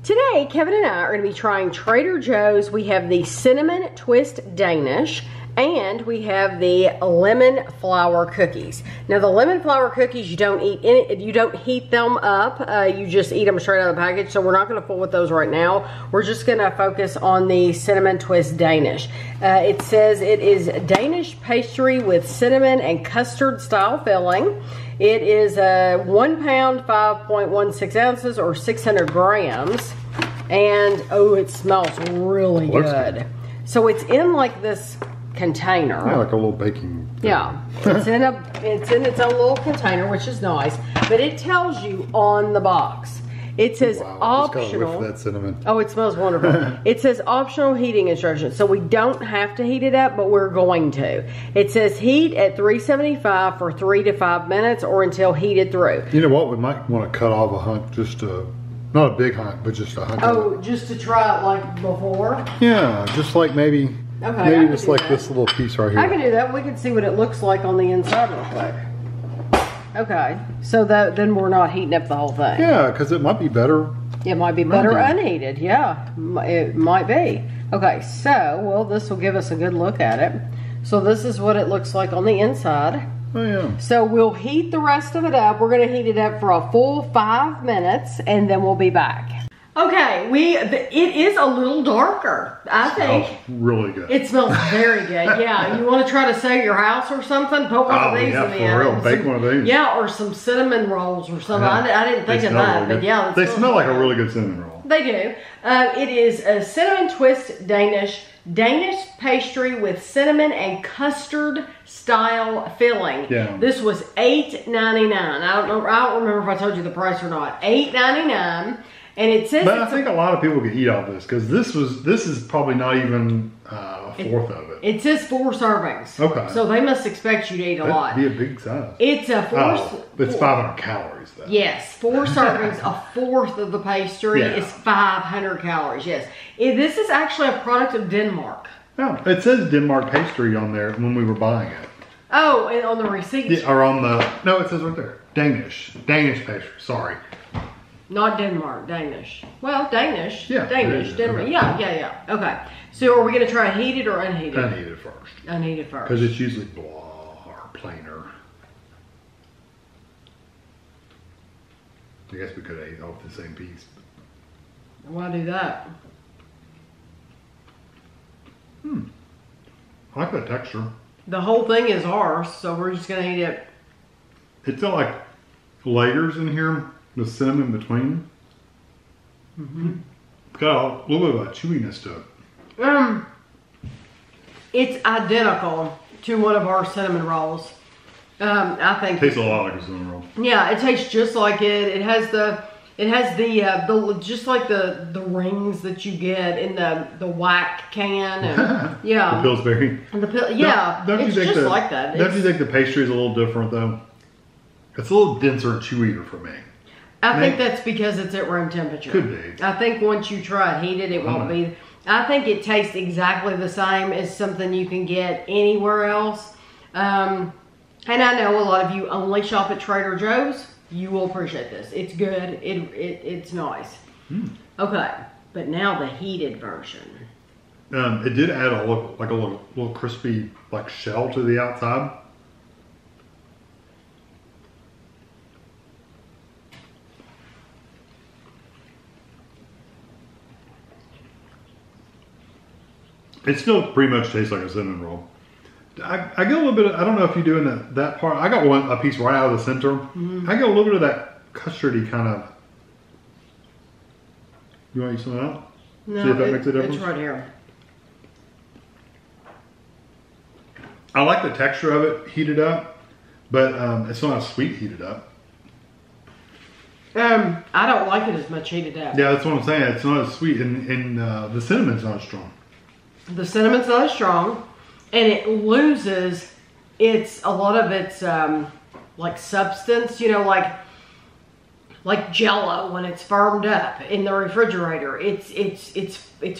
Today, Kevin and I are going to be trying Trader Joe's. We have the Cinnamon Twist Danish, and we have the lemon flour cookies. Now, the lemon flour cookies, you don't heat them up. You just eat them straight out of the package. So we're not going to fool with those right now. We're just going to focus on the Cinnamon Twist Danish. It says it is Danish pastry with cinnamon and custard style filling. It is 1 pound, 5.16 ounces, or 600 grams. And oh, it smells really good. So it's in like this container. Yeah, like a little baking thing. Yeah, it's in its own little container, which is nice. But it tells you on the box. It says optional. That cinnamon. Oh, it smells wonderful. It says optional heating instructions, so we don't have to heat it up, but we're going to. It says heat at 375 for 3 to 5 minutes or until heated through. You know what? We might want to cut off a hunk, just not a big hunk, but just a hunk. Oh, just to try it like before? Yeah, just like maybe just like this little piece right here. I can do that. We can see what it looks like on the inside real quick. Okay, so then we're not heating up the whole thing. Yeah, because it might be better. It might be better unheated. Yeah, it might be. Okay, so, well, this will give us a good look at it. So this is what it looks like on the inside. Oh, yeah. So we'll heat the rest of it up. We're going to heat it up for a full 5 minutes, and then we'll be back. Okay, it is a little darker, I think. It smells really good. It smells very good, yeah. You want to try to save your house or something? Put one of these in the oven. Bake one of these. Yeah, or some cinnamon rolls or something. Yeah. I didn't think of that, but yeah. They smell like a really good cinnamon roll. They do. It is a Cinnamon Twist Danish pastry with cinnamon and custard style filling. Yeah. This was $8.99. I don't remember if I told you the price or not. $8.99. And it says, but I think a lot of people could eat all this because this is probably not even a fourth of it. It says 4 servings. Okay. So they must expect you to eat a lot. That'd be a big size. It's a it's 500 calories though. Yes, 4 servings, a fourth of the pastry is 500 calories. Yes, this is actually a product of Denmark. No, it says Denmark pastry on there when we were buying it. Oh, and on the receipt. Yeah, or on the it says right there, Danish pastry. Sorry. Not Denmark, Danish. Well, Danish. Yeah. Danish, Denmark. Okay. Yeah. Okay. So are we going to try heated or unheated? Unheated first. Unheated first. Because it's usually blah or plainer. I guess we could have ate off the same piece. Why do that? I like the texture. The whole thing is ours, so we're just going to eat it. It's got like layers in here. The cinnamon between. It's got a little bit of a chewiness to it. It's identical to one of our cinnamon rolls. I think. It tastes a lot like a cinnamon roll. Yeah, it tastes just like it. It has the just like the rings that you get in the whack can. And, yeah. The Pillsbury. Yeah. Don't it's you think just like that. Don't you think the pastry is a little different though? It's a little denser and chewier for me. I think that's because it's at room temperature. Could be. I think once you try it heated, it won't be. I think it tastes exactly the same as something you can get anywhere else. And I know a lot of you only shop at Trader Joe's. You will appreciate this. It's good. It's nice. Okay, but now the heated version. It did add a little crispy like shell to the outside. It still pretty much tastes like a cinnamon roll. I get a little bit of, I don't know if you do in that part. I got a piece right out of the center. I get a little bit of that custardy kind of. You want to eat some of that? No, see if that makes a difference? It's right here. I like the texture of it heated up, but it's not as sweet heated up. I don't like it as much heated up. Yeah, that's what I'm saying. It's not as sweet, and the cinnamon's not as strong. The cinnamon's not as strong, and it loses a lot of its like substance, you know, like Jell-O when it's firmed up in the refrigerator. It's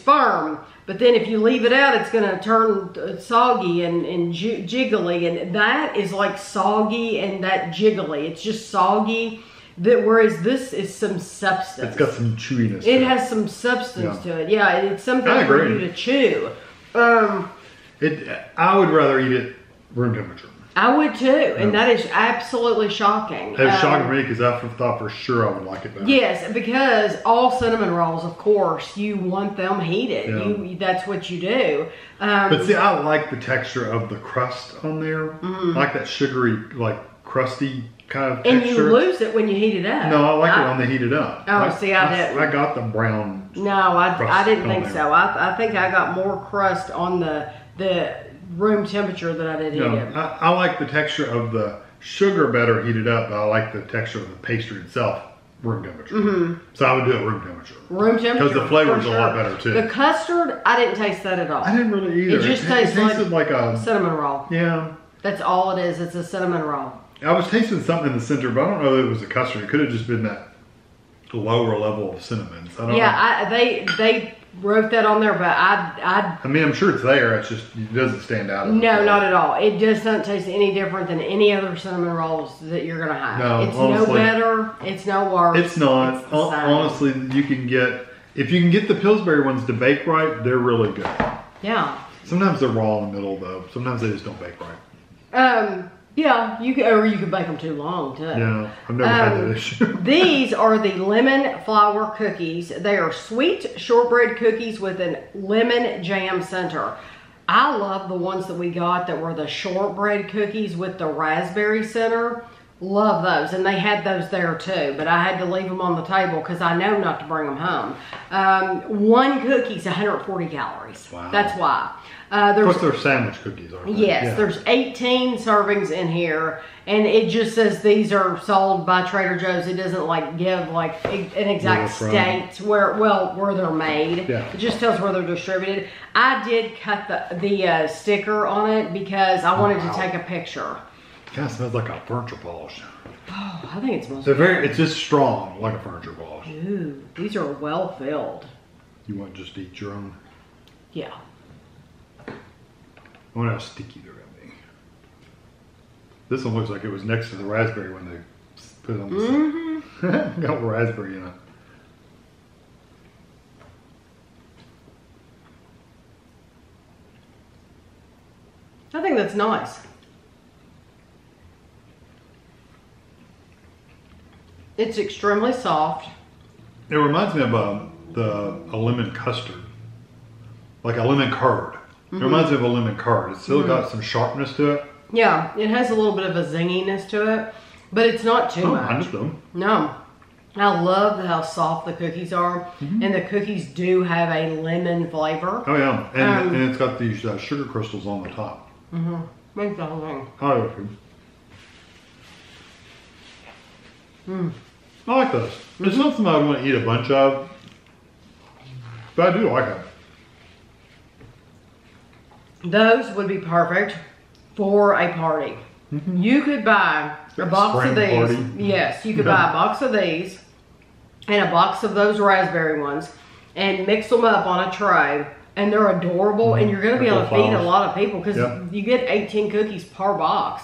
firm, but then if you leave it out, it's gonna turn soggy and jiggly, and that is like soggy and that jiggly. It's just soggy Whereas this is some substance. It's got some chewiness. It has some substance to it. Yeah, it's something for you to chew. I would rather eat it room temperature. I would too, and that is absolutely shocking. It's shocking me because I thought for sure I would like it better. Yes, because all cinnamon rolls, of course, you want them heated. Yeah. That's what you do. But see, I like the texture of the crust on there. I like that sugary, like crusty kind of texture. And you lose it when you heat it up. No, I like it when they heat it up. Oh, see, I didn't. I got the brown. No, I didn't think so. I think I got more crust on the room temperature than I did heat it. I like the texture of the sugar better heated up, but I like the texture of the pastry itself room temperature. So I would do it room temperature. Room temperature. Because the flavor is a lot better too. The custard, I didn't taste that at all. I didn't really either. It just tasted like a cinnamon roll. Yeah. That's all it is. It's a cinnamon roll. I was tasting something in the center, but I don't know if it was a custard. It could have just been that lower level of cinnamon. So I don't know. They wrote that on there, but I mean, I'm sure it's there. It's just, it doesn't stand out. No, not at all. It just doesn't taste any different than any other cinnamon rolls that you're going to have. No, it's honestly, no better. It's no worse. It's not. It's the same. Honestly, if you can get the Pillsbury ones to bake right, they're really good. Yeah. Sometimes they're raw in the middle, though. Sometimes they just don't bake right. Yeah, you could bake them too long too. Yeah, I've never had that issue. These are the lemon flour cookies. They are sweet shortbread cookies with a lemon jam center. I love the ones that we got that were the shortbread cookies with the raspberry center. Love those, and they had those there too, but I had to leave them on the table because I know not to bring them home. One cookie's 140 calories. Wow. That's why. Of course, they're sandwich cookies, aren't they? Yes, there's 18 servings in here, and it just says these are sold by Trader Joe's. It doesn't like give like an exact state where they're made. Yeah. It just tells where they're distributed. I did cut the sticker on it because I wanted to take a picture. Kind of smells like a furniture polish. Oh, I think it smells it's just strong, like a furniture polish. Ooh, these are well filled. You want to just eat your own? Yeah. I wonder how sticky they're going to be. This one looks like it was next to the raspberry when they put it on the side. Got raspberry in it. I think that's nice. It's extremely soft. It reminds me of a lemon custard, like a lemon curd. It reminds me of a lemon curd. It's still got some sharpness to it. Yeah, it has a little bit of a zinginess to it, but it's not too much. I just don't. No. I love how soft the cookies are, and the cookies do have a lemon flavor. Oh yeah, and it's got these sugar crystals on the top. Make the whole thing. Oh, okay. I like those. It's not something I want to eat a bunch of, but I do like it. Those would be perfect for a party. You could buy a box of these. Party. Yes, you could buy a box of these and a box of those raspberry ones and mix them up on a tray. And they're adorable, and you're going to be able to feed a lot of people because you get 18 cookies per box.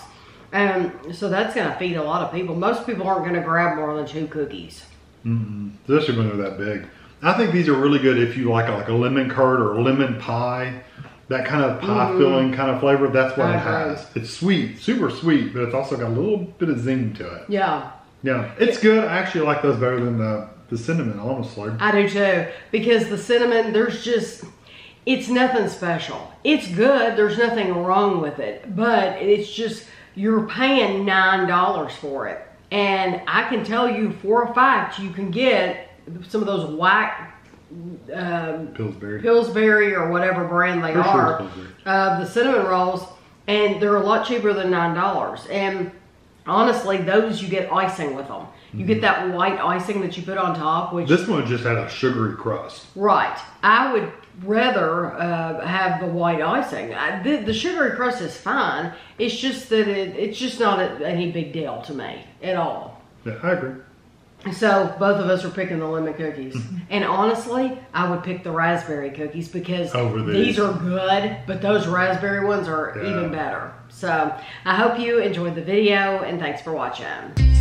So that's going to feed a lot of people. Most people aren't going to grab more than 2 cookies. Especially when they're that big. I think these are really good if you like a lemon curd or a lemon pie. That kind of pie filling kind of flavor, that's what it has. It's sweet, super sweet, but it's also got a little bit of zing to it. Yeah. Yeah, it's good. I actually like those better than the cinnamon, honestly. I do too. Because the cinnamon, it's nothing special. It's good. There's nothing wrong with it. But it's just, you're paying $9 for it. And I can tell you for a fact, you can get some of those white Pillsbury or whatever brand they are, the cinnamon rolls, and they're a lot cheaper than $9. And honestly, those you get icing with them. You get that white icing that you put on top. Which this one just had a sugary crust. Right. I would rather have the white icing. The sugary crust is fine. It's just that it's just not any big deal to me at all. Yeah, I agree. So both of us are picking the lemon cookies. And honestly, I would pick the raspberry cookies because these are good, but those raspberry ones are even better. So I hope you enjoyed the video, and thanks for watching.